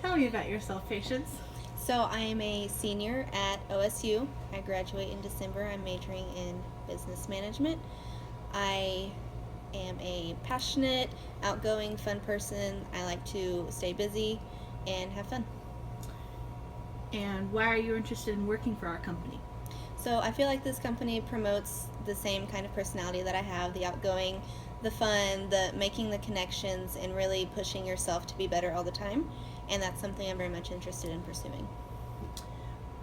Tell me about yourself, Patience. So I am a senior at OSU. I graduate in December. I'm majoring in business management. I am a passionate, outgoing, fun person. I like to stay busy and have fun. And why are you interested in working for our company? So I feel like this company promotes the same kind of personality that I have, the outgoing, the fun, the making the connections, and really pushing yourself to be better all the time. And that's something I'm very much interested in pursuing.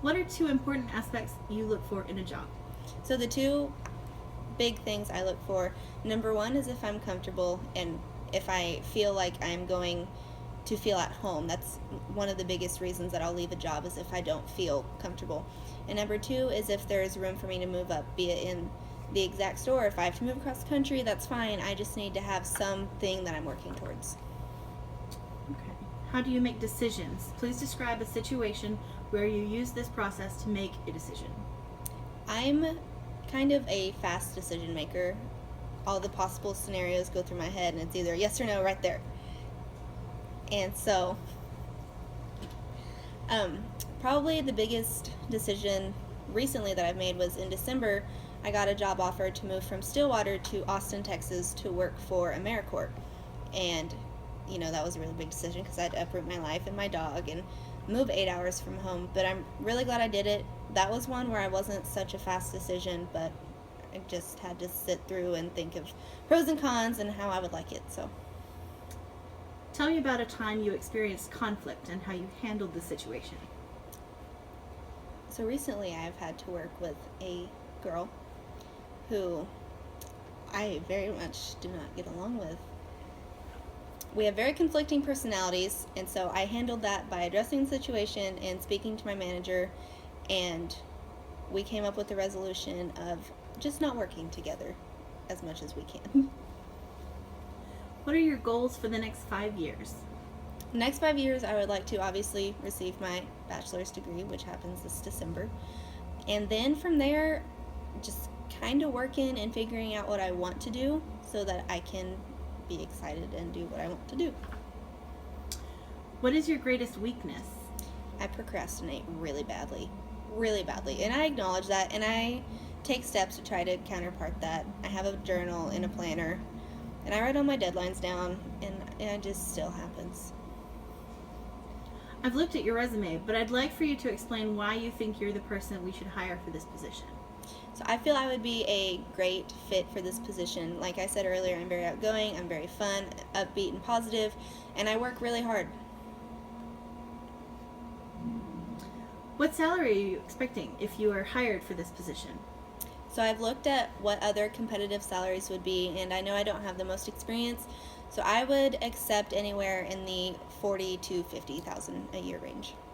What are two important aspects you look for in a job? So the two big things I look for, number one is if I'm comfortable and if I feel like I'm going to feel at home. That's one of the biggest reasons that I'll leave a job, is if I don't feel comfortable. And number two is if there is room for me to move up, be it in the exact store. If I have to move across the country, that's fine. I just need to have something that I'm working towards. Okay. How do you make decisions? Please describe a situation where you use this process to make a decision. I'm kind of a fast decision maker. All the possible scenarios go through my head, and it's either yes or no right there. And so, probably the biggest decision recently that I've made was in December. I got a job offer to move from Stillwater to Austin, Texas to work for AmeriCorps. And, that was a really big decision because I had to uproot my life and my dog and move 8 hours from home. But I'm really glad I did it. That was one where I wasn't such a fast decision, but I just had to sit through and think of pros and cons and how I would like it. So, Tell me about a time you experienced conflict and how you handled the situation. so recently I've had to work with a girl who I very much do not get along with. We have very conflicting personalities, and so I handled that by addressing the situation and speaking to my manager, and we came up with the resolution of just not working together as much as we can. What are your goals for the next 5 years? The next 5 years, I would like to obviously receive my bachelor's degree, which happens this December. And then from there, just kind of working and figuring out what I want to do so that I can be excited and do what I want to do. What is your greatest weakness? I procrastinate really badly. Really badly. And I acknowledge that, and I take steps to try to counterpart that. I have a journal and a planner, and I write all my deadlines down, and it just still happens. I've looked at your resume, but I'd like for you to explain why you think you're the person we should hire for this position. So I feel I would be a great fit for this position. Like I said earlier, I'm very outgoing, I'm very fun, upbeat, and positive, and I work really hard. What salary are you expecting if you are hired for this position? So I've looked at what other competitive salaries would be, and I know I don't have the most experience, so I would accept anywhere in the 40 to 50,000 a year range.